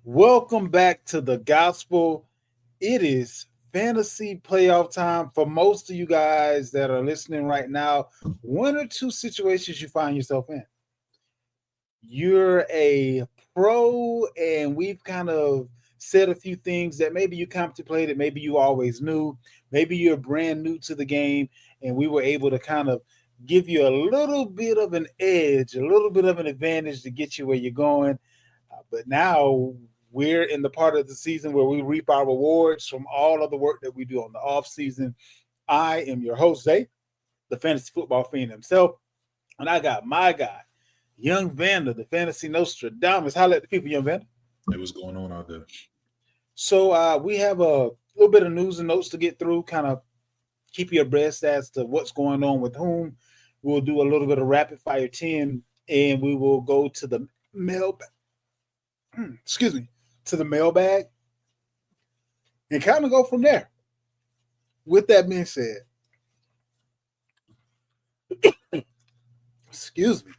Welcome back to the gospel. It is fantasy playoff time for most of you guys that are listening right now. One or two situations you find yourself in. You're a pro, and we've kind of said a few things that maybe you contemplated, maybe you always knew, maybe you're brand new to the game, and we were able to kind of give you a little bit of an edge, a little bit of an advantage to get you where you're going. But now we're in the part of the season where we reap our rewards from all of the work that we do on the off season. I am your host, Zay, the fantasy football fiend himself, and I got my guy, young Vander, the fantasy Nostradamus. How let the people, young Vander? Hey, what's going on out there? So we have a little bit of news and notes to get through, kind of keep you abreast as to what's going on with whom. We'll do a little bit of rapid fire 10, and we will go to the mail. Excuse me, to the mailbag and kind of go from there. With that being said, excuse me,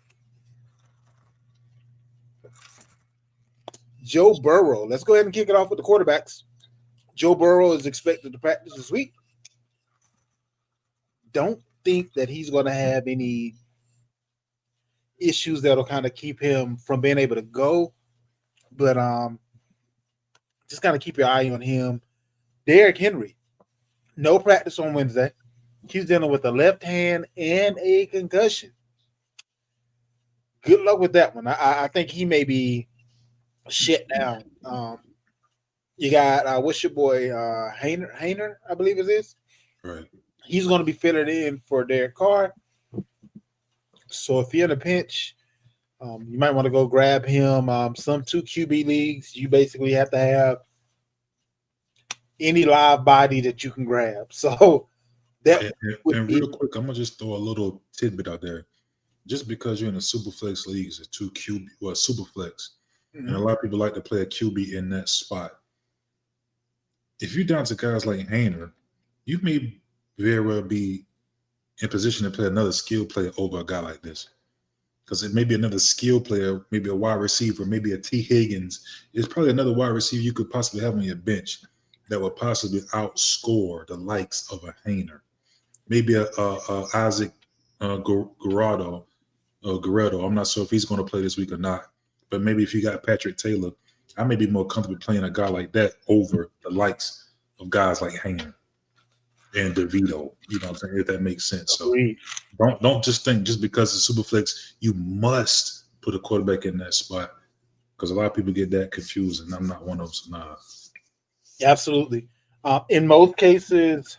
Joe Burrow. Let's go ahead and kick it off with the quarterbacks. Joe Burrow is expected to practice this week. Don't think that he's going to have any issues that'll kind of keep him from being able to go, but just kind of keep your eye on him. Derrick Henry, no practice on Wednesday. He's dealing with a left hand and a concussion. Good luck with that one. I think he may be shut down. You got what's your boy Hayner, I believe it is. Right. He's going to be filling in for Derek Carr. So if you're in a pinch, you might want to go grab him. Some 2 QB leagues, you basically have to have any live body that you can grab. So that would And be real quick, I'm gonna just throw a little tidbit out there. Just because you're in a super flex league, it's a two QB or super flex, and a lot of people like to play a QB in that spot. If you're down to guys like Hayner, you may very well be in position to play another skill player over a guy like this. Because it may be another skill player, maybe a wide receiver, maybe a T. Higgins. It's probably another wide receiver you could possibly have on your bench that would possibly outscore the likes of a Hayner. Maybe a Isaac Guerrero. I'm not sure if he's going to play this week or not. But maybe if you got Patrick Taylor, I may be more comfortable playing a guy like that over the likes of guys like Hayner and DeVito. You know what I'm saying? If that makes sense. So agreed. don't just think just because it's super flex, you must put a quarterback in that spot. Because a lot of people get that confused, and I'm not one of them. So nah. Absolutely. In most cases,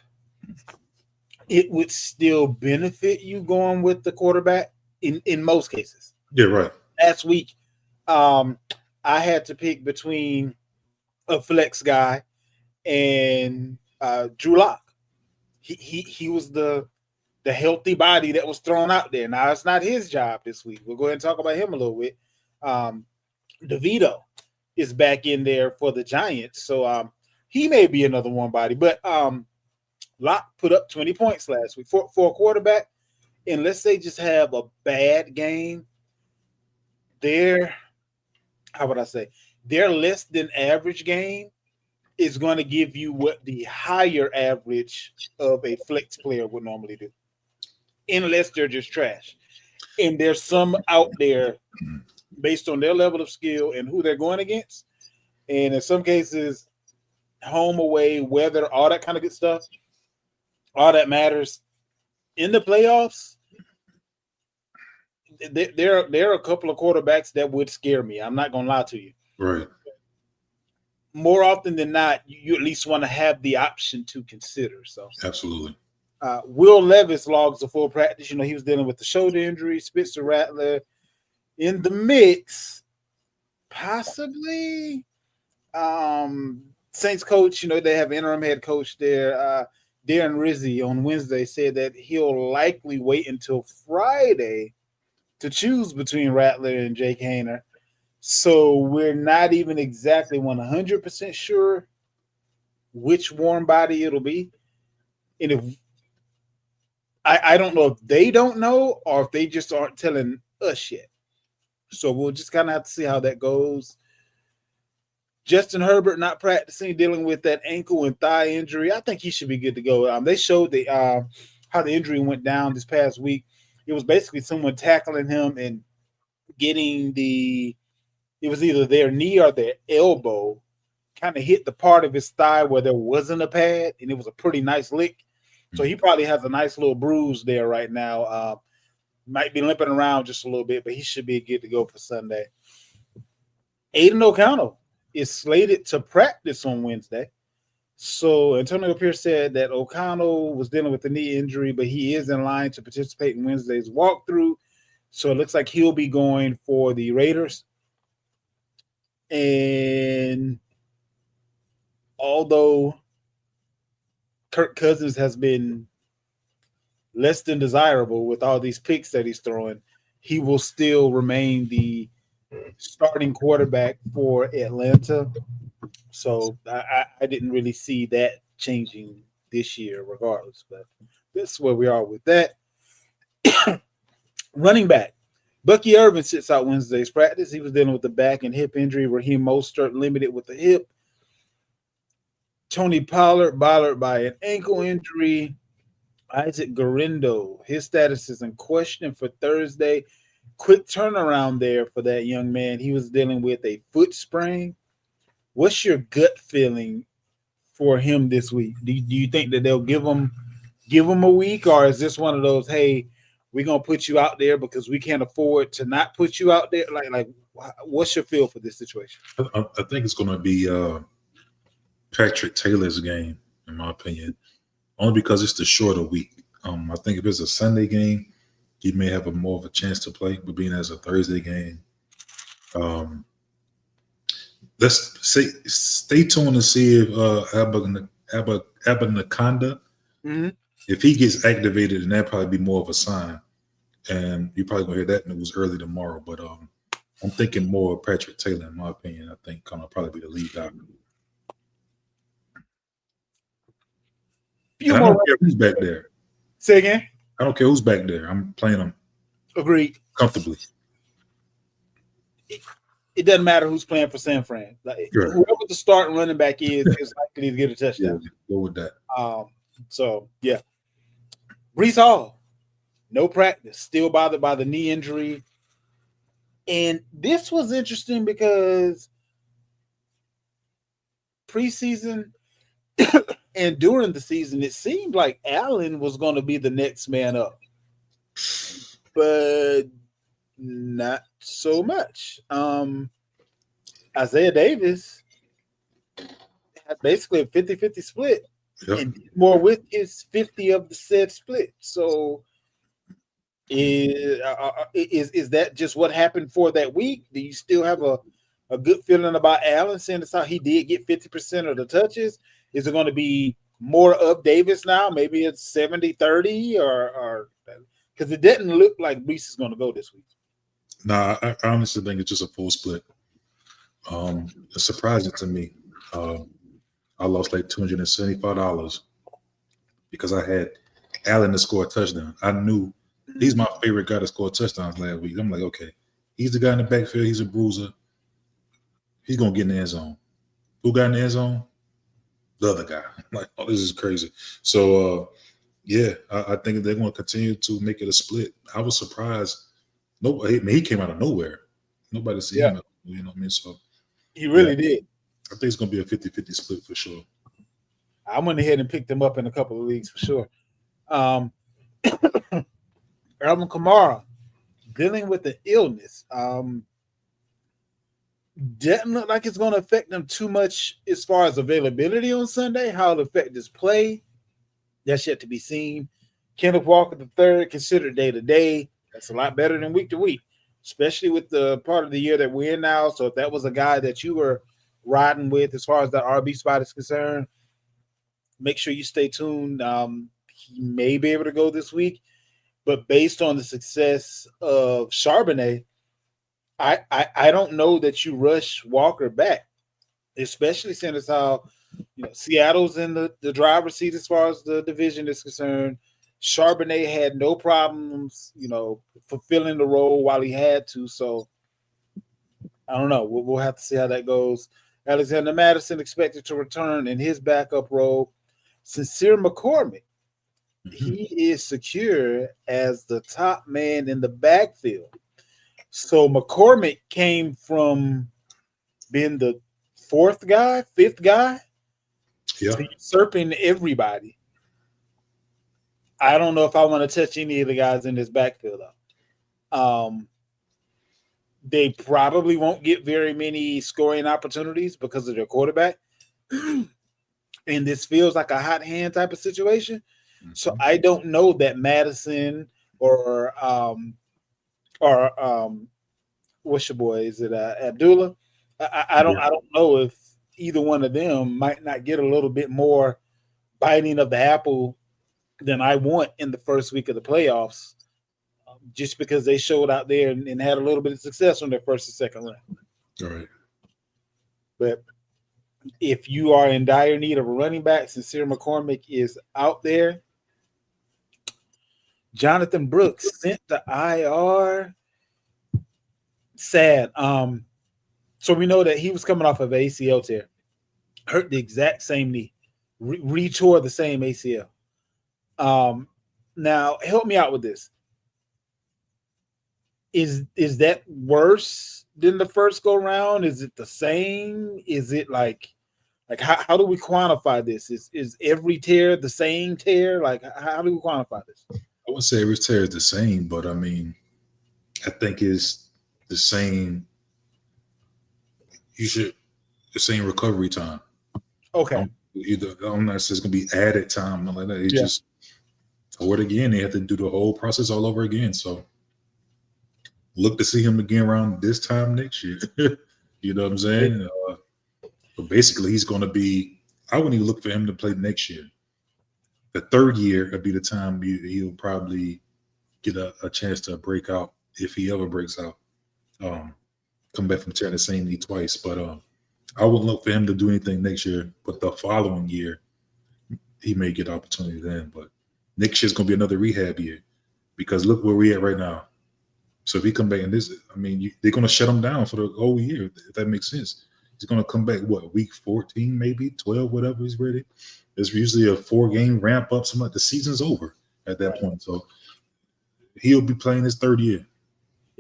it would still benefit you going with the quarterback. In most cases, Yeah, right. last week, um, I had to pick between a flex guy and Drew Lock. He was the healthy body that was thrown out there. Now it's not his job this week. We'll go ahead and talk about him a little bit. Um, DeVito is back in there for the Giants, so he may be another one body. But Locke put up 20 points last week for a quarterback, and let's say just have a bad game. Their how would I say their less than average game is going to give you what the higher average of a flex player would normally do, unless they're just trash. And there's some out there based on their level of skill and who they're going against. And in some cases, home, away, weather, all that kind of good stuff, all that matters. In the playoffs, there are a couple of quarterbacks that would scare me. I'm not going to lie to you. Right. More often than not, you at least want to have the option to consider. So, Absolutely. Will Levis logs a full practice. You know, he was dealing with the shoulder injury. Spitzer Rattler in the mix, possibly. Saints coach, you know, they have interim head coach there. Darren Rizzi on Wednesday said that he'll likely wait until Friday to choose between Rattler and Jake Hayner. So we're not even exactly 100% sure which warm body it'll be. And if I don't know if they don't know or if they just aren't telling us yet. So we'll just kind of have to see how that goes. Justin Herbert not practicing, dealing with that ankle and thigh injury. I think he should be good to go. They showed the how the injury went down this past week. It was basically someone tackling him and getting the it was either their knee or their elbow kind of hit the part of his thigh where there wasn't a pad, and it was a pretty nice lick. So he probably has a nice little bruise there right now. Might be limping around just a little bit, but he should be good to go for Sunday. Aiden O'Connell is slated to practice on Wednesday. So Antonio Pierce said that O'Connell was dealing with a knee injury, but he is in line to participate in Wednesday's walkthrough. So it looks like he'll be going for the Raiders. And although Kirk Cousins has been less than desirable with all these picks that he's throwing, he will still remain the starting quarterback for Atlanta. So I didn't really see that changing this year regardless, but this is where we are with that. Running back. Bucky Irvin sits out Wednesday's practice. He was dealing with the back and hip injury. Raheem Mostert limited with the hip. Tony Pollard bothered by an ankle injury. Isaac Garindo, his status is in question for Thursday. Quick turnaround there for that young man. He was dealing with a foot sprain. What's your gut feeling for him this week? Do you think that they'll give him a week, or is this one of those, hey, we're gonna put you out there because we can't afford to not put you out there? Like what's your feel for this situation? I think it's going to be Patrick Taylor's game, in my opinion, only because it's the shorter week. I think if it's a Sunday game, he may have more of a chance to play, but being as a Thursday game, let's stay tuned to see if Abanaconda, if he gets activated, then that'd probably be more of a sign. And you're probably gonna hear that news early tomorrow. But I'm thinking more of Patrick Taylor, in my opinion. I think gonna probably be the lead guy. I don't care who's back there. Say again? I don't care who's back there. I'm playing them. Agreed. Comfortably. It doesn't matter who's playing for San Fran. Like, sure. Whoever the starting running back is likely to get a touchdown. Yeah, go with that. So yeah. Breece Hall, no practice, still bothered by the knee injury. And this was interesting because preseason and during the season, it seemed like Allen was going to be the next man up. But not so much. Isaiah Davis had basically a 50-50 split. Yep. And more with his 50 of the said split. So is that just what happened for that week? Do you still have a good feeling about Allen, saying that's how he did get 50% of the touches? Is it going to be more of Davis now? Maybe it's 70-30 or because it didn't look like Breece is going to go this week. Nah, I honestly think it's just a full split. It's surprising to me. I lost like $275 because I had Allen to score a touchdown. I knew he's my favorite guy to score touchdowns last week. I'm like, okay, he's the guy in the backfield. He's a bruiser. He's going to get in the end zone. Who got in the end zone? The other guy. I'm like, oh, this is crazy. So, yeah, I think they're going to continue to make it a split. I was surprised. Nobody, he came out of nowhere. Nobody see him. You know what I mean? So he really did. I think it's going to be a 50-50 split for sure. I went ahead and picked him up in a couple of leagues for sure. Alvin Kamara dealing with the illness. Doesn't look like it's going to affect them too much as far as availability on Sunday. How it'll affect his play, that's yet to be seen. Kenneth Walker III considered day-to-day. That's a lot better than week-to-week, especially with the part of the year that we're in now. So if that was a guy that you were riding with as far as the RB spot is concerned, make sure you stay tuned. He may be able to go this week, but based on the success of Charbonnet, I don't know that you rush Walker back, especially since how Seattle's in the driver's seat as far as the division is concerned. Charbonnet had no problems, fulfilling the role while he had to. So I don't know. We'll have to see how that goes. Alexander Madison expected to return in his backup role. Sincere McCormick, he is secure as the top man in the backfield. So McCormick came from being the fourth guy, fifth guy, Yeah. to usurping everybody. I don't know if I want to touch any of the guys in this backfield though. They probably won't get very many scoring opportunities because of their quarterback. And this feels like a hot hand type of situation. So I don't know that Madison or what's your boy? Is it Abdullah? I don't know if either one of them might not get a little bit more biting of the apple than I want in the first week of the playoffs, just because they showed out there and had a little bit of success on their first and second round. All right. But if you are in dire need of a running back, Sincere McCormick is out there. Jonathan Brooks sent to IR. Sad. So we know that he was coming off of ACL tear, hurt the exact same knee, retore the same ACL. Now help me out with this. Is that worse than the first go round? Is it the same? Is it like how do we quantify this? Is every tear the same tear? Like how do we quantify this? I would say every tear is the same, but I mean, I think it's the same. The same recovery time. Okay. I'm not saying it's gonna be added time, nothing like that. It's just toward again. They have to do the whole process all over again. So look to see him again around this time next year. You know what I'm saying? But basically, he's going to be. I wouldn't even look for him to play next year. The third year would be the time he'll probably get a chance to break out if he ever breaks out. Come back from tearing the same knee twice, but I wouldn't look for him to do anything next year. But the following year, he may get opportunity then. But next year's going to be another rehab year because look where we're at right now. So if he come back in this, I mean, they're going to shut him down for the whole year, if that makes sense. He's going to come back, week 14, maybe 12, whatever he's ready. There's usually a 4-game ramp up. Something like the season's over at that point. So he'll be playing his third year.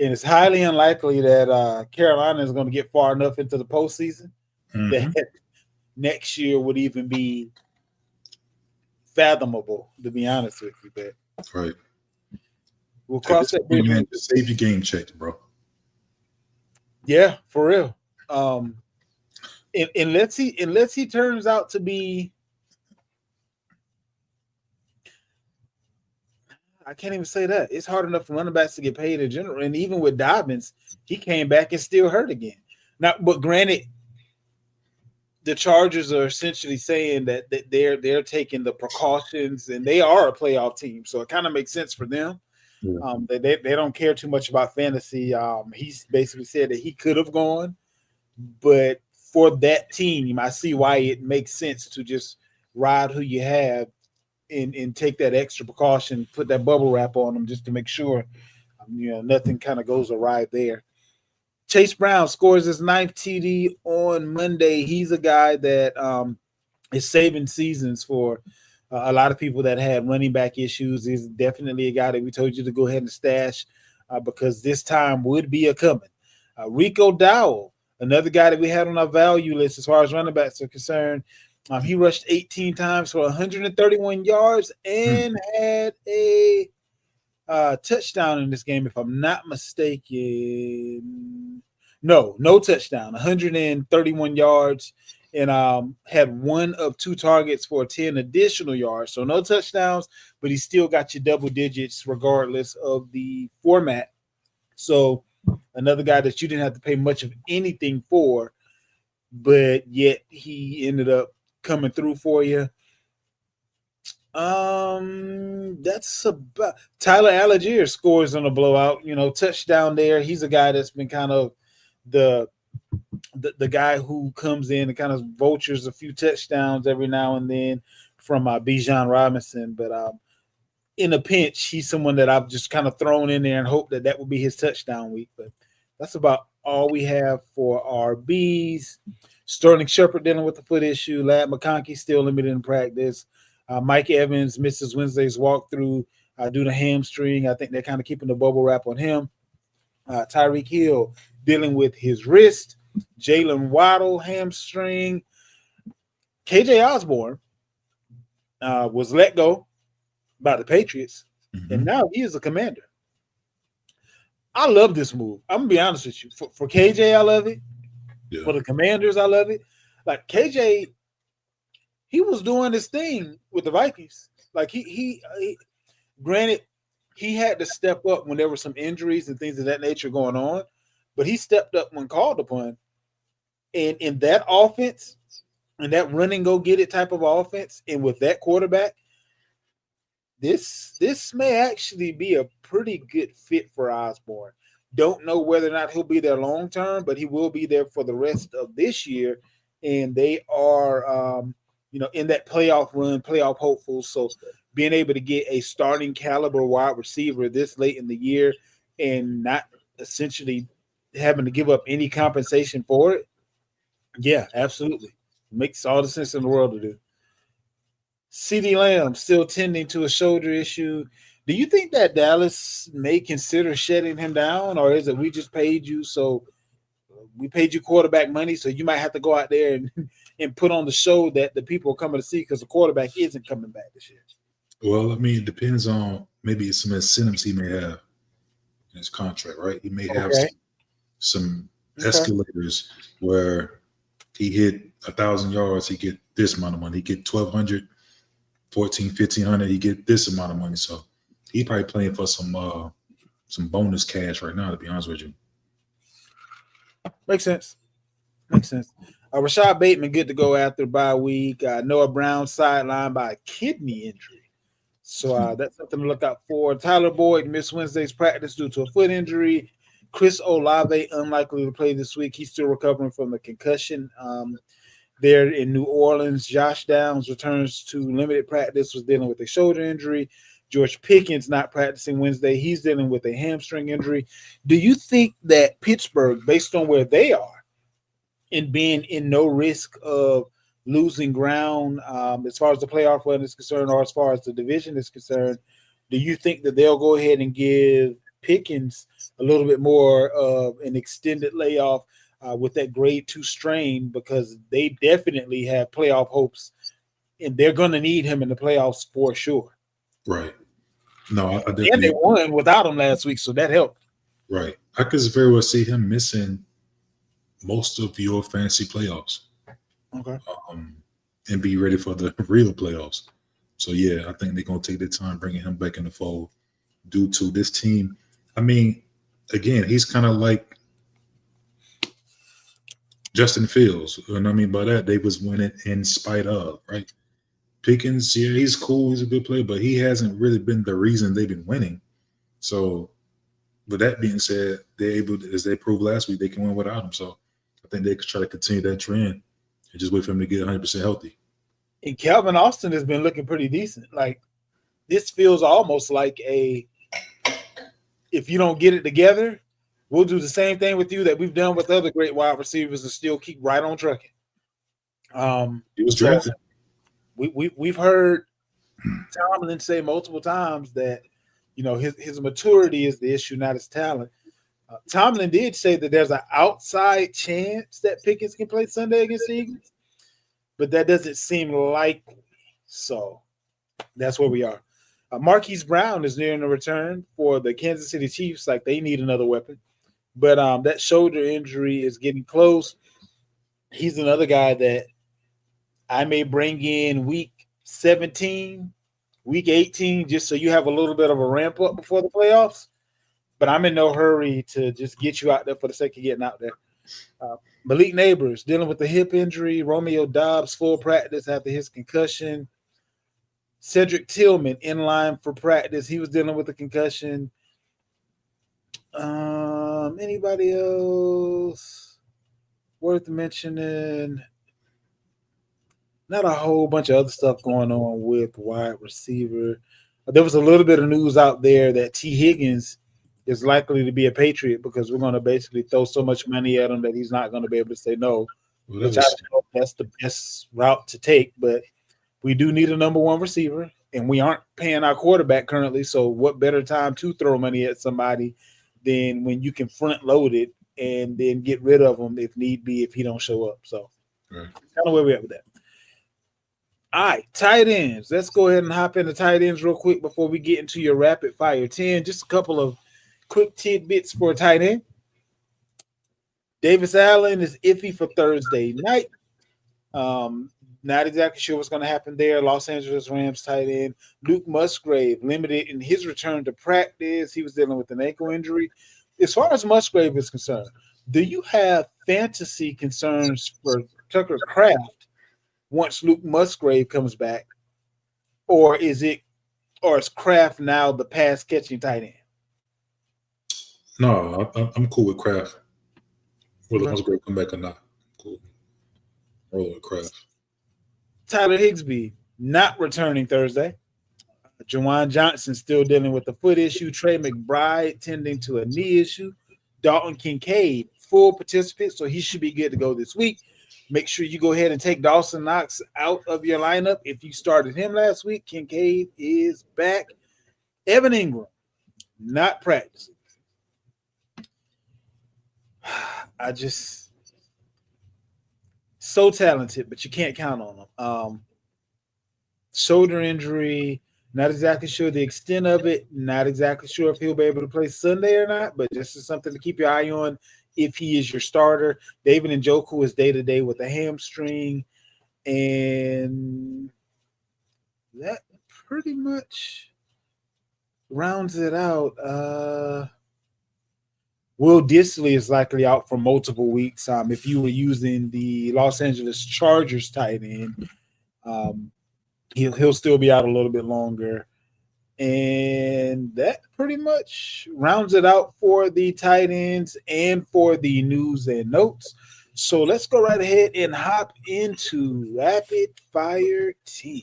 And it's highly unlikely that Carolina is going to get far enough into the postseason that next year would even be fathomable, to be honest with you. But right. We'll cross that bridge. Man, just save your game checked, bro. Yeah, for real. Unless he turns out to be, I can't even say that. It's hard enough for running backs to get paid in general. And even with Dobbins, he came back and still hurt again. Now, but granted, the Chargers are essentially saying that they're taking the precautions and they are a playoff team. So it kind of makes sense for them. Yeah. They don't care too much about fantasy. He's basically said that he could have gone, but for that team, I see why it makes sense to just ride who you have and take that extra precaution, put that bubble wrap on them just to make sure nothing kind of goes awry there. Chase Brown scores his 9th TD on Monday. He's a guy that is saving seasons for a lot of people that had running back issues. He's definitely a guy that we told you to go ahead and stash because this time would be a coming. Rico Dowell, another guy that we had on our value list as far as running backs are concerned. He rushed 18 times for 131 yards and had a touchdown in this game, if I'm not mistaken. No touchdown, 131 yards. And had 1 of 2 targets for 10 additional yards. So no touchdowns, but he still got you double digits regardless of the format. So another guy that you didn't have to pay much of anything for, but yet he ended up coming through for you. That's about Tyler Algier scores on a blowout, touchdown there. He's a guy that's been kind of the guy who comes in and kind of vultures a few touchdowns every now and then from Bijan Robinson. But in a pinch, he's someone that I've just kind of thrown in there and hope that will be his touchdown week. But that's about all we have for our Bs. Sterling Shepard dealing with the foot issue. Lad McConkey still limited in practice. Mike Evans misses Wednesday's walkthrough due to hamstring. I think they're kind of keeping the bubble wrap on him. Tyreek Hill dealing with his wrist. Jalen Waddle hamstring. KJ Osborne was let go by the Patriots, and now he is a Commander. I love this move. I'm gonna be honest with you. For KJ, I love it. Yeah. For the Commanders, I love it. Like KJ, he was doing his thing with the Vikings. Like he granted, he had to step up when there were some injuries and things of that nature going on, but he stepped up when called upon. And in that offense, and that run and go get it type of offense, and with that quarterback, this may actually be a pretty good fit for Osborne. Don't know whether or not he'll be there long term, but he will be there for the rest of this year. And they are, in that playoff run, playoff hopeful. So being able to get a starting caliber wide receiver this late in the year and not essentially having to give up any compensation for it, yeah, absolutely. Makes all the sense in the world to do. CeeDee Lamb still tending to a shoulder issue. Do you think that Dallas may consider shutting him down, or is it we just paid you, so we paid you quarterback money, so you might have to go out there and put on the show that the people are coming to see because the quarterback isn't coming back this year? Well, I mean, it depends on maybe some incentives he may have in his contract, right? He may have some escalators where he hit 1,000 yards, he get this amount of money. He get 1,200, 1,500, he get this amount of money. So he probably playing for some bonus cash right now, to be honest with you. Makes sense. Rashad Bateman good to go after bye week. Noah Brown sidelined by a kidney injury. So that's something to look out for. Tyler Boyd missed Wednesday's practice due to a foot injury. Chris Olave unlikely to play this week. He's still recovering from a concussion. There in New Orleans, Josh Downs returns to limited practice, was dealing with a shoulder injury. George Pickens not practicing Wednesday. He's dealing with a hamstring injury. Do you think that Pittsburgh, based on where they are and being in no risk of losing ground as far as the playoff run is concerned or as far as the division is concerned, do you think that they'll go ahead and give Pickens a little bit more of an extended layoff with that grade 2 strain, because they definitely have playoff hopes and they're going to need him in the playoffs for sure? Right. No, I definitely. And they won without him last week, so that helped. Right. I could very well see him missing most of your fantasy playoffs. Okay. And be ready for the real playoffs. So, yeah, I think they're going to take their time bringing him back in the fold due to this team. I mean, again, he's kind of like Justin Fields. You know what I mean by that? They was winning in spite of, right? Pickens, yeah, he's cool. He's a good player, but he hasn't really been the reason they've been winning. So, with that being said, they're able, as they proved last week, they can win without him. So, I think they could try to continue that trend and just wait for him to get 100% healthy. And Calvin Austin has been looking pretty decent. Like, this feels almost like if you don't get it together, we'll do the same thing with you that we've done with other great wide receivers and still keep right on trucking. He was drafted. We've heard Tomlin say multiple times that, his maturity is the issue, not his talent. Tomlin did say that there's an outside chance that Pickens can play Sunday against the Eagles, but that doesn't seem likely. So that's where we are. Marquise Brown is nearing a return for the Kansas City Chiefs. Like, they need another weapon, but that shoulder injury is getting close. He's another guy that I may bring in week 17, week 18, just so you have a little bit of a ramp up before the playoffs. But I'm in no hurry to just get you out there for the sake of getting out there. Malik Neighbors dealing with the hip injury. Romeo Dobbs full practice after his concussion. Cedric Tillman in line for practice. He was dealing with a concussion. Anybody else worth mentioning? Not a whole bunch of other stuff going on with wide receiver. There was a little bit of news out there that T. Higgins is likely to be a Patriot because we're going to basically throw so much money at him that he's not going to be able to say no which I don't know if that's the best route to take, but we do need a number one receiver, and we aren't paying our quarterback currently. So what better time to throw money at somebody than when you can front load it and then get rid of him if need be if he don't show up. So kind of where we at with that. All right, tight ends. Let's go ahead and hop into tight ends real quick before we get into your rapid fire 10. Just a couple of quick tidbits for a tight end. Davis Allen is iffy for Thursday night. Not exactly sure what's going to happen there. Los Angeles Rams tight end Luke Musgrave limited in his return to practice. He was dealing with an ankle injury. As far as Musgrave is concerned, do you have fantasy concerns for Tucker Kraft once Luke Musgrave comes back, or is Kraft now the pass catching tight end? No, I'm cool with Kraft. Whether Musgrave come back or not, cool. Roll with Kraft. Tyler Higbee not returning Thursday. Jawan Johnson still dealing with the foot issue. Trey McBride tending to a knee issue. Dalton Kincaid full participant, so he should be good to go this week. Make sure you go ahead and take Dawson Knox out of your lineup. If you started him last week, Kincaid is back. Evan Ingram, not practicing. I just so talented, but you can't count on him. Shoulder injury, not exactly sure the extent of it, not exactly sure if he'll be able to play Sunday or not, but this is something to keep your eye on if he is your starter. David Njoku is day-to-day with a hamstring, and that pretty much rounds it out. Will Disley is likely out for multiple weeks. If you were using the Los Angeles Chargers tight end, he'll still be out a little bit longer. And that pretty much rounds it out for the tight ends and for the news and notes. So let's go right ahead and hop into rapid fire 10.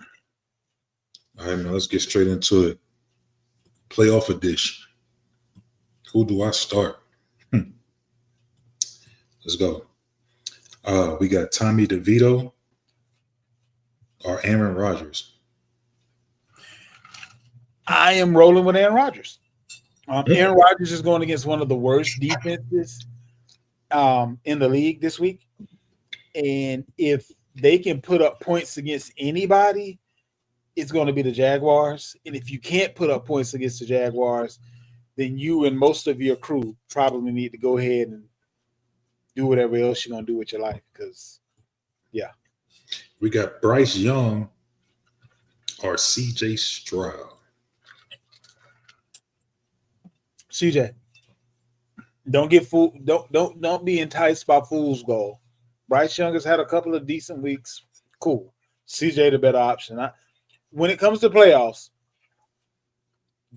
All right, man, let's get straight into it. Playoff edition. Who do I start? Let's go. We got Tommy DeVito or Aaron Rodgers. I am rolling with Aaron Rodgers. Aaron Rodgers is going against one of the worst defenses in the league this week. And if they can put up points against anybody, it's going to be the Jaguars. And if you can't put up points against the Jaguars, then you and most of your crew probably need to go ahead and do whatever else you're going to do with your life. Because, yeah. We got Bryce Young or CJ Stroud. CJ, don't get fooled. Don't be enticed by fool's gold. Bryce Young has had a couple of decent weeks. Cool. CJ the better option. When it comes to playoffs,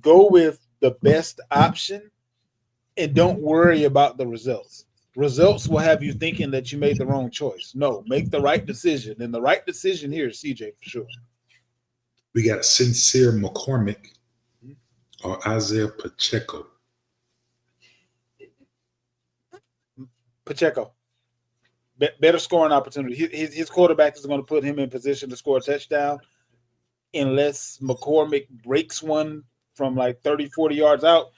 go with the best option and don't worry about the results. Results will have you thinking that you made the wrong choice. No, make the right decision. And the right decision here is CJ for sure. We got Sincere McCormick or Isaiah Pacheco. Pacheco. Better scoring opportunity. His quarterback is going to put him in position to score a touchdown unless McCormick breaks one from like 30, 40 yards out.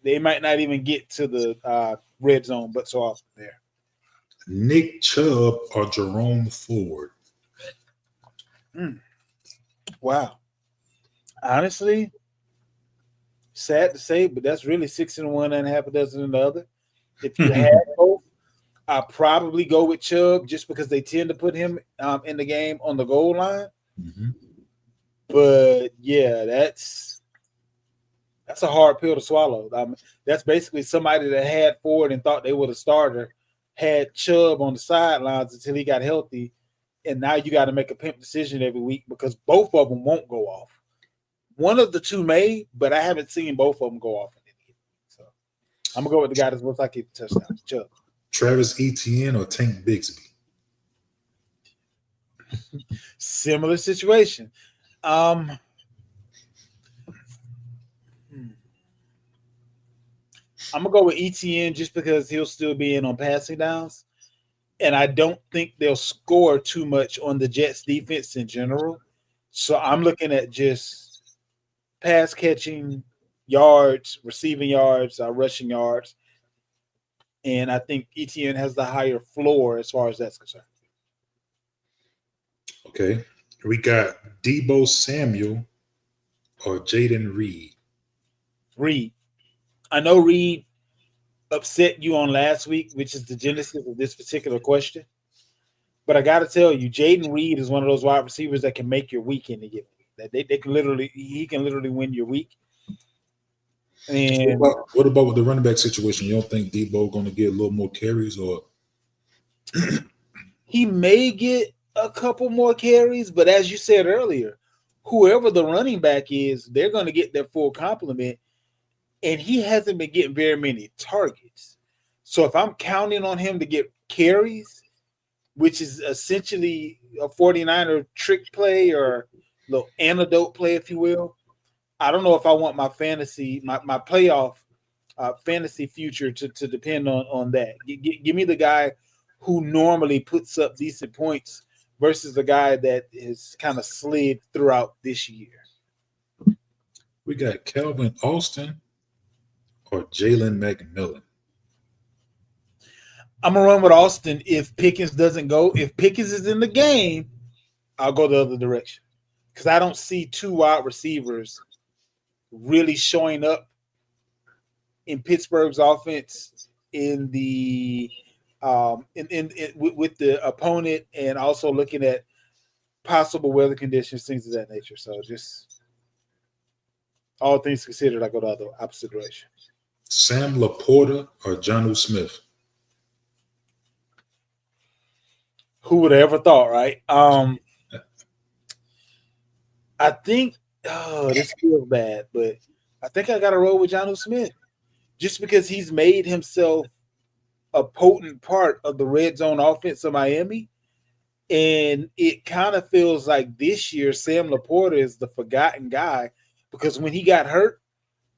They might not even get to the red zone, but so off there. Nick Chubb or Jerome Ford? Wow. Honestly, sad to say, but that's really 6 in one and half a dozen in the other. If you had both, I probably go with Chubb just because they tend to put him in the game on the goal line. Mm-hmm. But yeah, that's a hard pill to swallow. That's basically somebody that had Ford and thought they were the starter, had Chubb on the sidelines until he got healthy, and now you got to make a pimp decision every week because both of them won't go off. One of the two may, but I haven't seen both of them go off. So I'm gonna go with the guy that's most likely to touchdowns, Chubb. Travis Etienne or Tank Bigsby? Similar situation. I'm gonna go with ETN just because he'll still be in on passing downs. and I don't think they'll score too much on the Jets defense in general. So I'm looking at just pass catching yards, receiving yards, rushing yards, and I think ETN has the higher floor as far as that's concerned. Okay. We got Debo Samuel or Jaden Reed. Reed, I know Reed upset you on last week, which is the genesis of this particular question. But I got to tell you, Jaden Reed is one of those wide receivers that can make your week in the given week. That they can literally, he can literally win your week. And What about with the running back situation? You don't think Debo going to get a little more carries, or he may get a couple more carries, but as you said earlier, whoever the running back is, they're going to get their full complement. And he hasn't been getting very many targets. So if I'm counting on him to get carries, which is essentially a 49er trick play or little antidote play, if you will, I don't know if I want my fantasy, my playoff fantasy future to depend on that. Give me the guy who normally puts up decent points versus the guy that is kind of slid throughout this year. we got Calvin Austin or Jalen McMillan? I'm gonna run with Austin if Pickens doesn't go. If Pickens is in the game, I'll go the other direction because I don't see two wide receivers really showing up in Pittsburgh's offense in the with the opponent, and also looking at possible weather conditions, things of that nature. So just all things considered, I go the other opposite direction. Sam Laporta or Jonnu Smith? Who would have ever thought, right? I think this feels bad, but I think I got to roll with Jonnu Smith just because he's made himself a potent part of the red zone offense of Miami. And it kind of feels like this year Sam Laporta is the forgotten guy because when he got hurt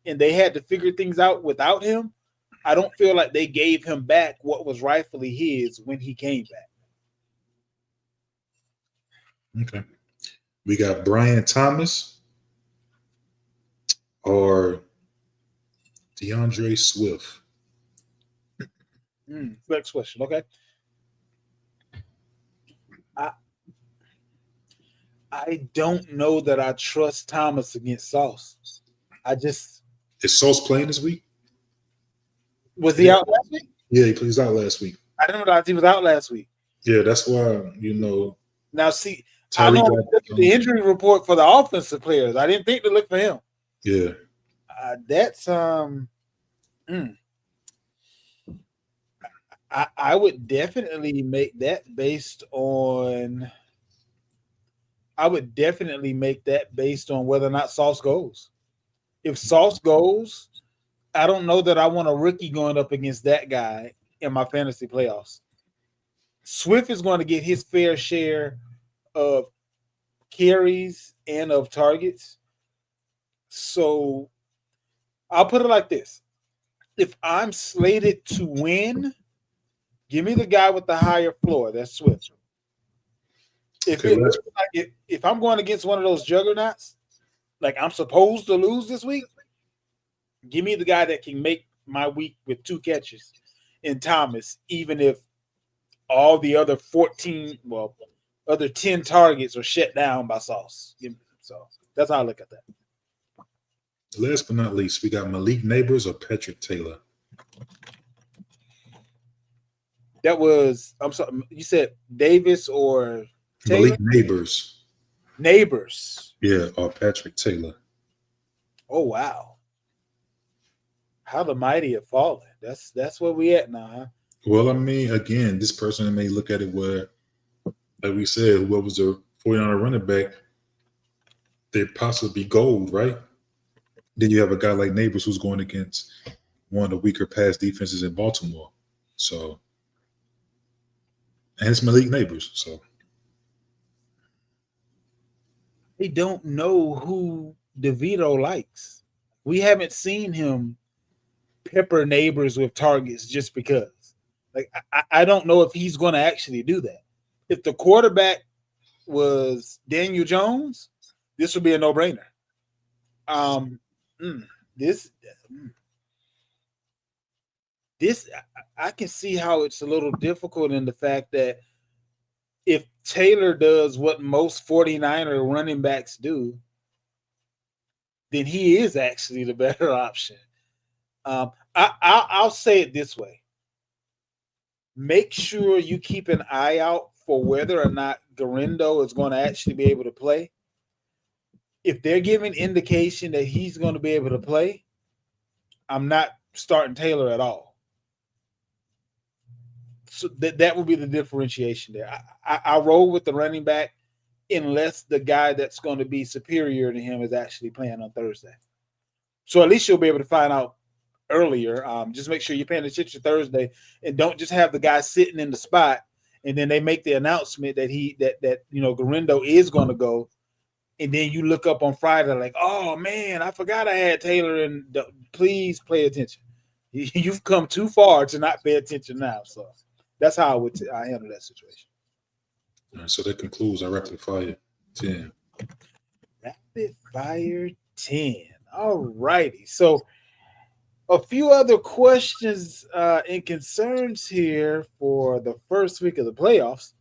and they had to figure things out without him, I don't feel like they gave him back what was rightfully his when he came back. Okay. We got Brian Thomas or DeAndre Swift. Next question. Okay. I don't know that I trust Thomas against Sauce. Is Sauce playing this week? Was he out last week? Yeah, he's out last week. I didn't realize he was out last week. Yeah, that's why, Now, see, I know the injury report for the offensive players. I didn't think to look for him. Yeah. That's I would definitely make that based on whether or not Sauce goes. If Sauce goes, I don't know that I want a rookie going up against that guy in my fantasy playoffs. Swift is going to get his fair share of carries and of targets. So I'll put it like this. If I'm slated to win, give me the guy with the higher floor. That's Swift. If I'm going against one of those juggernauts, like I'm supposed to lose this week, give me the guy that can make my week with 2 catches in Thomas, even if all the other 10 targets are shut down by Sauce. So that's how I look at that. Last but not least, we got Malik Neighbors or Patrick Taylor. That was, I'm sorry, you said Davis or Taylor? Malik Neighbors. Neighbors. Yeah, or Patrick Taylor. Oh, wow. How the mighty have fallen. That's where we at now, huh? Well, I mean, again, this person may look at it where, like we said, whoever's the 49er running back, they'd possibly be gold, right? Then you have a guy like Neighbors who's going against one of the weaker pass defenses in Baltimore. So, and it's Malik Neighbors. So, they don't know who DeVito likes. We haven't seen him pepper Neighbors with targets just because. Like I don't know if he's going to actually do that. If the quarterback was Daniel Jones, this would be a no-brainer. Um, this this I can see how it's a little difficult in the fact that if Taylor does what most 49er running backs do, then he is actually the better option. I'll say it this way. Make sure you keep an eye out for whether or not Garindo is going to actually be able to play. If they're giving indication that he's going to be able to play, I'm not starting Taylor at all. So that would be the differentiation there. I roll with the running back unless the guy that's going to be superior to him is actually playing on Thursday. So at least you'll be able to find out earlier. Just make sure you're paying attention Thursday and don't just have the guy sitting in the spot and then they make the announcement that Garindo is going to go, and then you look up on Friday like, oh man, I forgot I had Taylor, and please pay attention. You've come too far to not pay attention now. So that's how I handle that situation. All right, so that concludes our rapid fire 10. Rapid fire 10. All righty. So a few other questions and concerns here for the first week of the playoffs.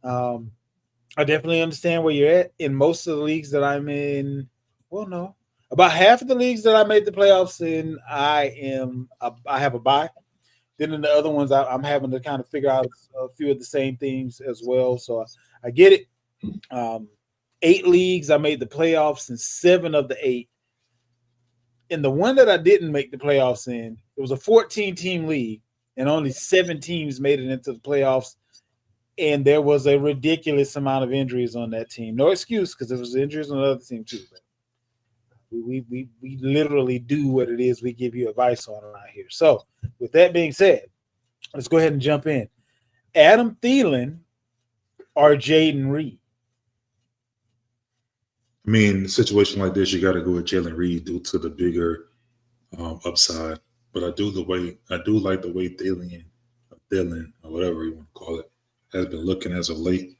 I definitely understand where you're at. In most of the leagues that I'm in, well, no, about half of the leagues that I made the playoffs in, I have a bye. Then in the other ones, I'm having to kind of figure out a few of the same things as well. So I get it. 8 leagues, I made the playoffs in 7 of the 8. In the one that I didn't make the playoffs in, it was a 14-team league, and only 7 teams made it into the playoffs. And there was a ridiculous amount of injuries on that team. No excuse, because there was injuries on the other team too. But we literally do what it is we give you advice on around here. So with that being said, let's go ahead and jump in. Adam Thielen or Jaden Reed? I mean, in a situation like this, you got to go with Jalen Reed due to the bigger upside. But I do like the way Thielen, or whatever you want to call it, has been looking as of late.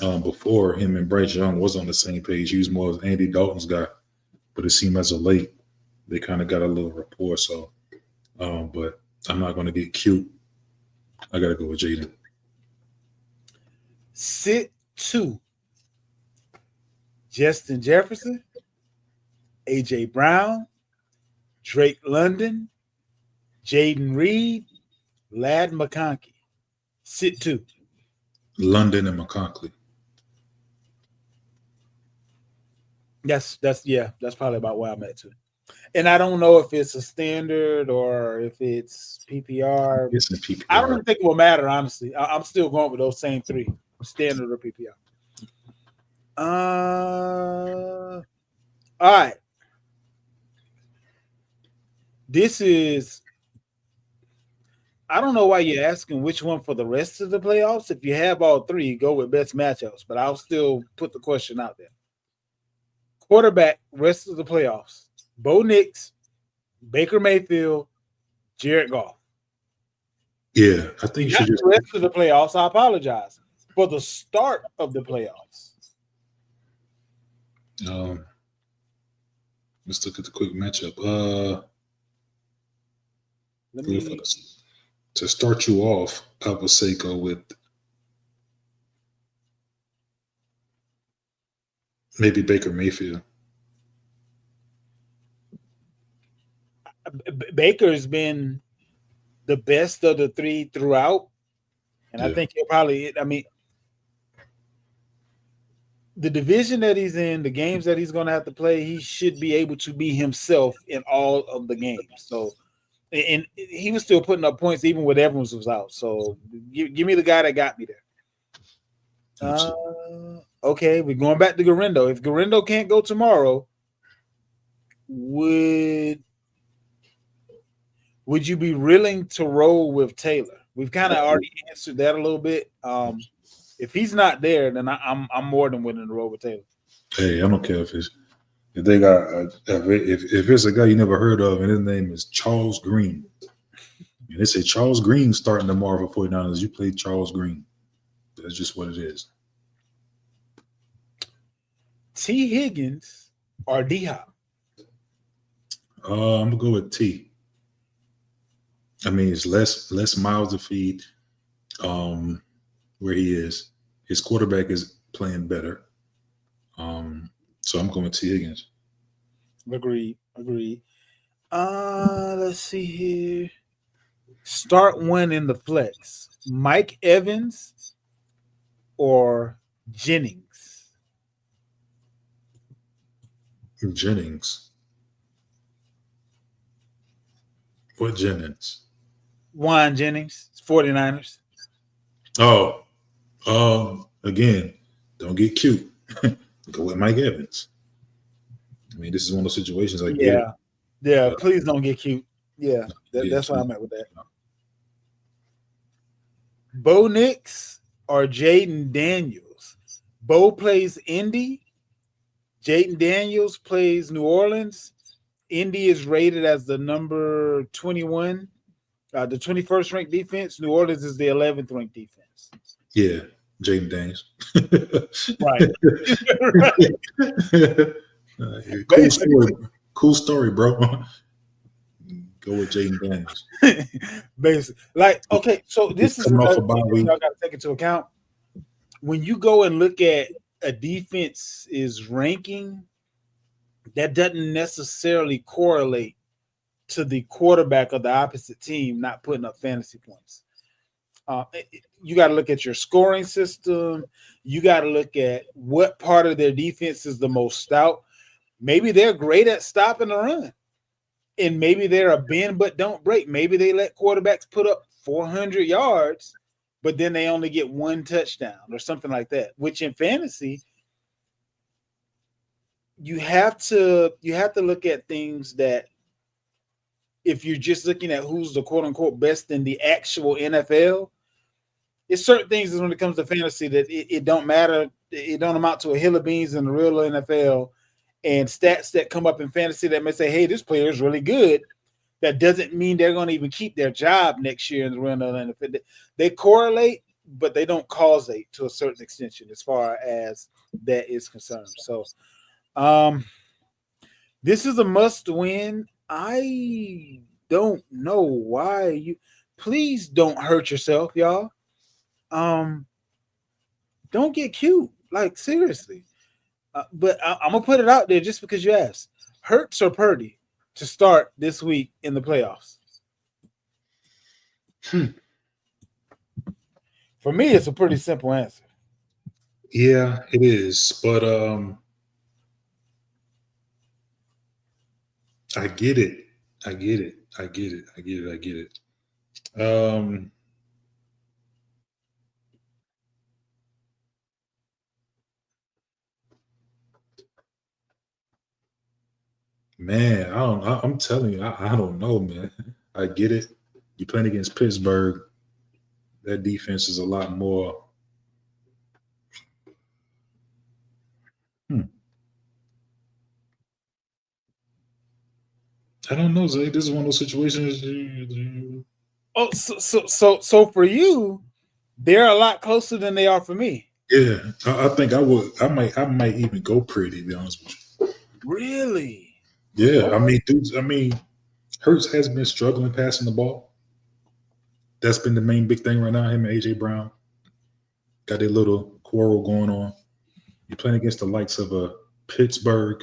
Before, him and Bryce Young was on the same page. He was more of Andy Dalton's guy, but it seemed as of late they kind of got a little rapport. So, but I'm not going to get cute. I got to go with Jaden. Sit 2. Justin Jefferson, A.J. Brown, Drake London, Jaden Reed, Ladd McConkey. Sit 2. London and McConkey. That's probably about where I'm at too. And I don't know if it's a standard or if it's PPR. It's in PPR. I don't even think it will matter, honestly. I'm still going with those same 3, standard or PPR. All right. This is, I don't know why you're asking which one for the rest of the playoffs. If you have all 3, go with best matchups, but I'll still put the question out there. Quarterback, rest of the playoffs: Bo Nix, Baker Mayfield, Jared Goff. Yeah, I think you should just. The rest of the playoffs, I apologize. For the start of the playoffs. Let's look at the quick matchup. To start you off, I would say go with maybe Baker Mayfield. Baker's been the best of the 3 throughout, and I think he'll probably. I mean, the division that he's in, the games that he's going to have to play, he should be able to be himself in all of the games. So, and he was still putting up points even when Evans was out. So, give me the guy that got me there. Okay, we're going back to Garindo. If Garindo can't go tomorrow, would you be willing to roll with Taylor? We've kind of already answered that a little bit. If he's not there, then I'm more than willing to roll with Taylor. Hey, I don't care if they got if it's a guy you never heard of and his name is Charles Green. And they say Charles Green starting tomorrow for 49ers. You play Charles Green. That's just what it is. T. Higgins or D Hop? I'm gonna go with T. I mean, it's less miles to feed. Where he is, his quarterback is playing better. So I'm going with T. Higgins. Agreed. Let's see here. Start one in the flex. Mike Evans or Jennings? Jennings. What Jennings? Juan Jennings, 49ers. Oh, again, don't get cute. Go with Mike Evans. I mean, this is one of those situations I get it. Yeah. Please don't get cute. Yeah, that's why I'm at with that. Bo Nix or Jaden Daniels? Bo plays Indy. Jaden Daniels plays New Orleans. Indy is rated as the number 21, the 21st ranked defense. New Orleans is the 11th ranked defense. Yeah, Jaden Daniels. Right. Cool story, bro. Go with Jaden Daniels. Basically, like, okay, so this is another thing y'all got to take into account. When you go and look at a defense's ranking, that doesn't necessarily correlate to the quarterback of the opposite team not putting up fantasy points. You got to look at your scoring system. You got to look at what part of their defense is the most stout. Maybe they're great at stopping the run, and maybe they're a bend but don't break. Maybe they let quarterbacks put up 400 yards, but then they only get one touchdown or something like that, which in fantasy, you have to look at things that, if you're just looking at who's the quote unquote best in the actual NFL, it's certain things when it comes to fantasy that it don't matter. It don't amount to a hill of beans in the real NFL, and stats that come up in fantasy that may say, hey, this player is really good. That doesn't mean they're going to even keep their job next year in the real NFL. They correlate, but they don't causate to a certain extension as far as that is concerned. So, this is a must win. I don't know why you. Please don't hurt yourself, y'all. Don't get cute. Like, seriously. But I'm gonna put it out there just because you asked. Hurts or Purdy to start this week in the playoffs? For me, it's a pretty simple answer. Yeah, it is. But I get it. Man, I'm telling you, I don't know, man. I get it. You're playing against Pittsburgh. That defense is a lot more. I don't know, Zay. This is one of those situations. Oh, so for you, they're a lot closer than they are for me. Yeah, I think I would. I might even go pretty. To be honest with you. Really? Yeah, oh. I mean, dudes. I mean, Hurts has been struggling passing the ball. That's been the main big thing right now. Him and AJ Brown got a little quarrel going on. You're playing against the likes of a Pittsburgh,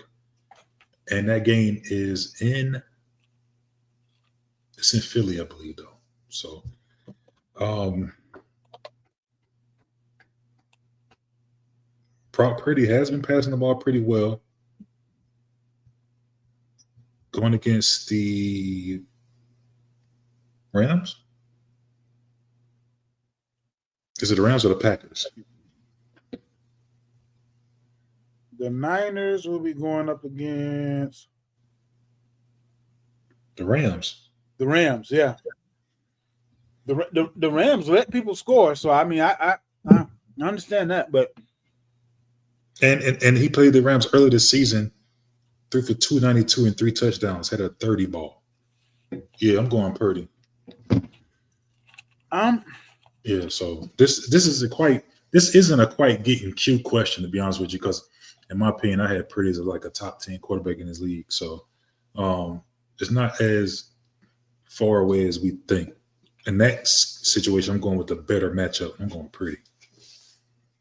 and that game is in. It's in Philly, I believe, though. So, Purdy has been passing the ball pretty well. Going against the Rams? Is it the Rams or the Packers? The Niners will be going up against the Rams. The Rams, yeah. The Rams let people score, so I mean, I understand that, but and he played the Rams early this season, threw for 292 and 3 touchdowns, had a 30 ball. Yeah, I'm going Purdy. Um, Yeah, so this isn't a quite getting cute question, to be honest with you, because in my opinion, I had Purdy as like a top 10 quarterback in this league. So it's not as far away as we think. In that situation, I'm going with a better matchup. I'm going Purdy.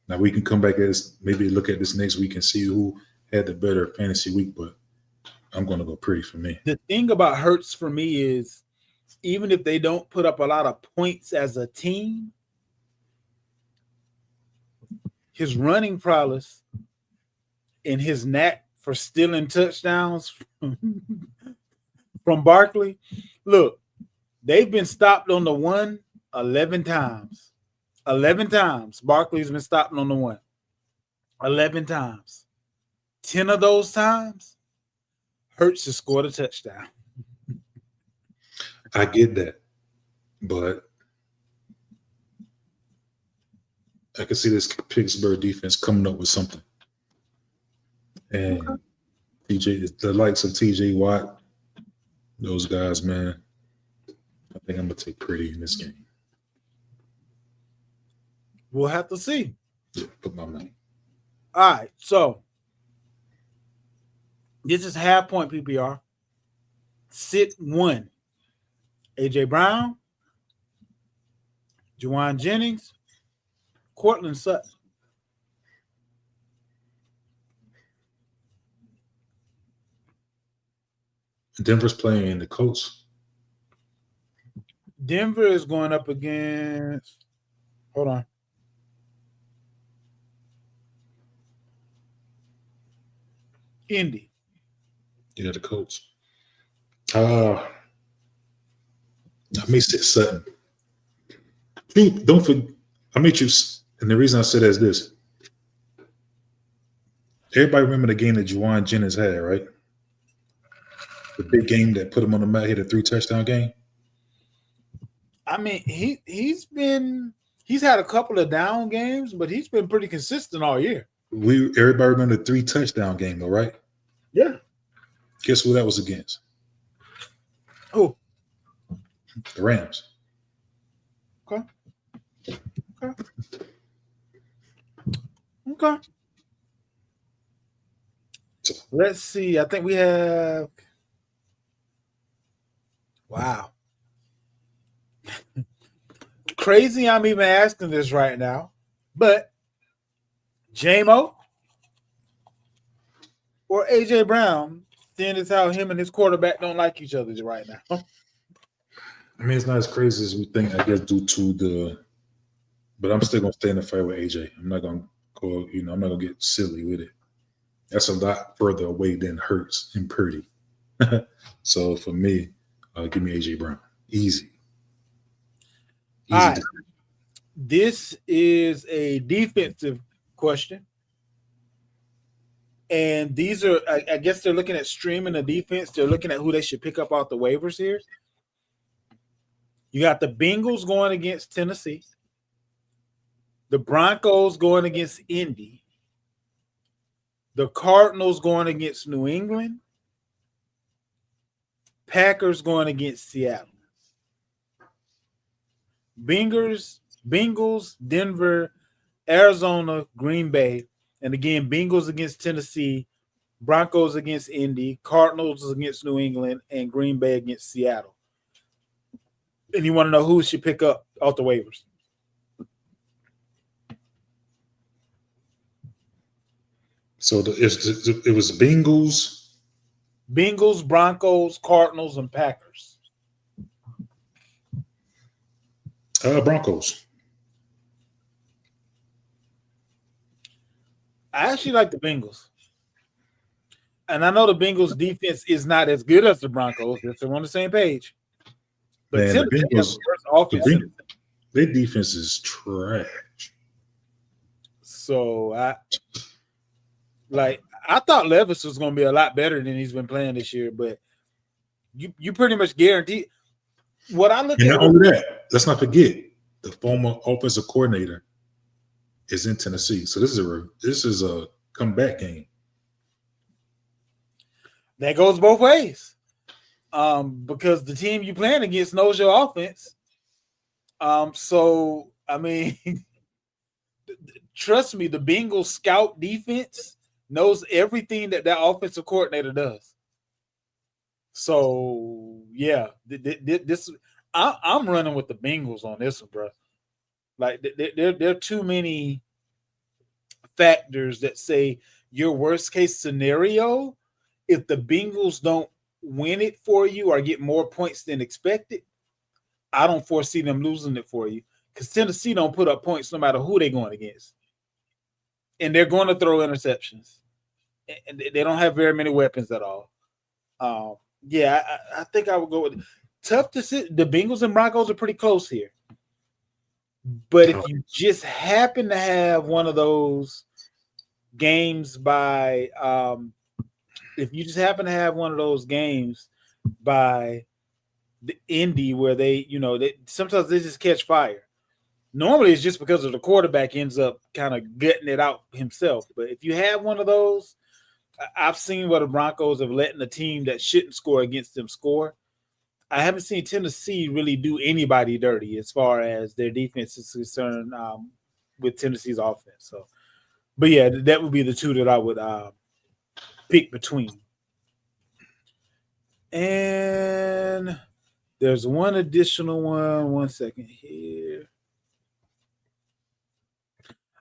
Now we can come back as maybe look at this next week and see who had the better fantasy week, but I'm going to go Purdy for me. the thing about Hurts for me is even if they don't put up a lot of points as a team, his running prowess and his knack for stealing touchdowns from Barkley. Look, they've been stopped on the one 11 times. 11 times. Barkley's been stopped on the one. 11 times. 10 of those times, Hurts has scored a touchdown. I get that, but I can see this Pittsburgh defense coming up with something. And the likes of TJ Watt, those guys, man, I think I'm going to take Purdy in this game. We'll have to see. Yeah, put my money. All right, so this is half point PPR. Sit 1. AJ Brown, Juwan Jennings, Cortland Sutton. Denver's playing the Colts. Denver is going up against. Hold on. Indy. Yeah, the Colts. I may sit Sutton. Don't forget. I may choose, and the reason I say that is this. Everybody remember the game that Juwan Jennings had, right? The big game that put him on the map, hit a 3-touchdown game. I mean, he's had a couple of down games, but he's been pretty consistent all year. Everybody remember the 3-touchdown game, though, right? Yeah. Guess who that was against? Who? The Rams. Okay. So, let's see. I think we have. Wow. Crazy I'm even asking this right now, but J-Mo or AJ Brown, seeing as how him and his quarterback don't like each other right now. I mean, it's not as crazy as we think, I guess, due to but I'm still gonna stay in the fight with AJ. I'm not gonna go, I'm not gonna get silly with it. That's a lot further away than Hurts and Purdy. So for me, give me AJ Brown. Easy. All right. This is a defensive question. And these are, I guess they're looking at streaming the defense. They're looking at who they should pick up off the waivers here. You got the Bengals going against Tennessee. The Broncos going against Indy. The Cardinals going against New England. Packers going against Seattle. Bengals, Denver, Arizona, Green Bay. And again, Bengals against Tennessee, Broncos against Indy, Cardinals against New England, and Green Bay against Seattle. And you want to know who should pick up off the waivers? So it was Bengals, Broncos, Cardinals, and Packers. Broncos. I actually like the Bengals. And I know the Bengals defense is not as good as the Broncos. They're on the same page. But man, the Bengals, their defense is trash. So I thought Levis was going to be a lot better than he's been playing this year, but you pretty much guarantee what I look and at. Not only that, let's not forget the former offensive coordinator is in Tennessee, so this is a comeback game. That goes both ways, because the team you playing against knows your offense. So I mean, trust me, the Bengals scout defense knows everything that offensive coordinator does. So yeah, this I'm running with the Bengals on this one, bro. Like there are too many factors that say your worst case scenario, if the Bengals don't win it for you or get more points than expected, I don't foresee them losing it for you because Tennessee don't put up points no matter who they're going against, and they're going to throw interceptions, and they don't have very many weapons at all. Yeah, I think I would go with tough to sit. The Bengals and Broncos are pretty close here, but if you just happen to have one of those games by if you just happen to have one of those games by the Indy where they sometimes they just catch fire. Normally it's just because of the quarterback ends up kind of gutting it out himself. But if you have one of those, I've seen where the Broncos have letting a team that shouldn't score against them score. I haven't seen Tennessee really do anybody dirty as far as their defense is concerned with Tennessee's offense. So, but yeah, that would be the two that I would pick between. And there's one additional one. 1 second here.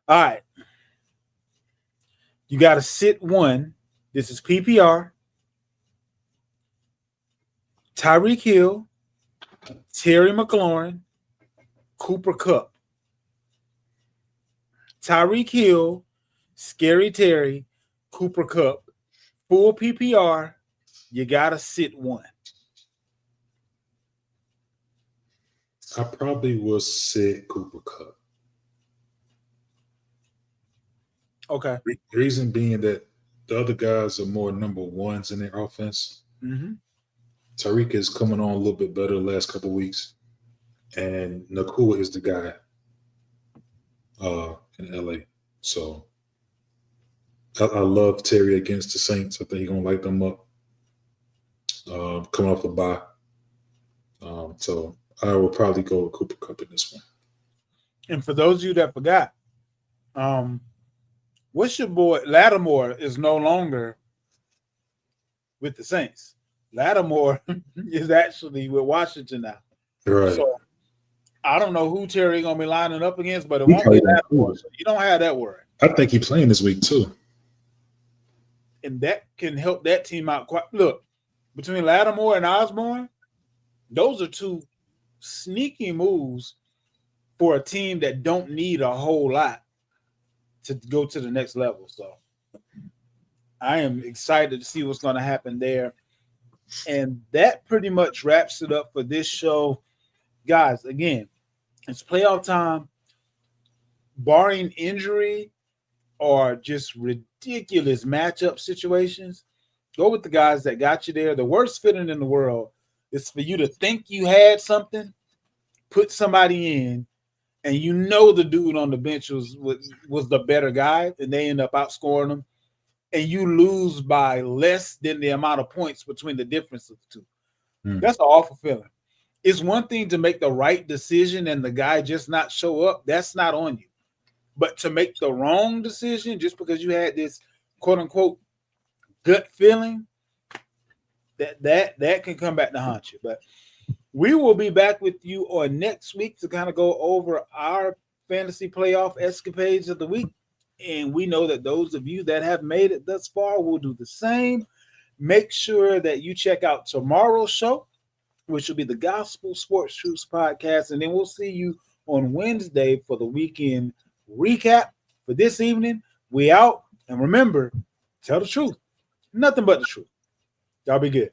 All right. You got to sit one. This is PPR. Tyreek Hill, Terry McLaurin, Cooper Kupp. Tyreek Hill, Scary Terry, Cooper Kupp. Full PPR. You got to sit one. I probably will sit Cooper Kupp. Okay. Reason being that the other guys are more number ones in their offense. Mm-hmm. Tyreek is coming on a little bit better the last couple of weeks, and Nakua is the guy in LA. So I love Terry against the Saints. I think he's gonna light them up. Coming off the bye, so I will probably go with Cooper Kupp in this one. And for those of you that forgot, what's your boy Lattimore is no longer with the Saints. Lattimore is actually with Washington now. Right. So I don't know who Terry gonna be lining up against, but it won't be Lattimore. So you don't have that worry. I think he's playing this week too. And that can help that team out quite. Look, between Lattimore and Osborne, those are two sneaky moves for a team that don't need a whole lot to go to the next level. So I am excited to see what's going to happen there. And that pretty much wraps it up for this show. Guys, again, it's playoff time. Barring injury or just ridiculous matchup situations, go with the guys that got you there. The worst feeling in the world is for you to think you had something, put somebody in, and you know the dude on the bench was the better guy, and they end up outscoring them, and you lose by less than the amount of points between the difference of the two. That's an awful feeling. It's one thing to make the right decision and the guy just not show up. That's not on you. But to make the wrong decision just because you had this quote unquote gut feeling, that can come back to haunt you. But we will be back with you on next week to kind of go over our fantasy playoff escapades of the week. And we know that those of you that have made it thus far will do the same. Make sure that you check out tomorrow's show, which will be the Gospel Sports Truths podcast. And then we'll see you on Wednesday for the weekend recap. For this evening, we out. And remember, tell the truth. Nothing but the truth. Y'all be good.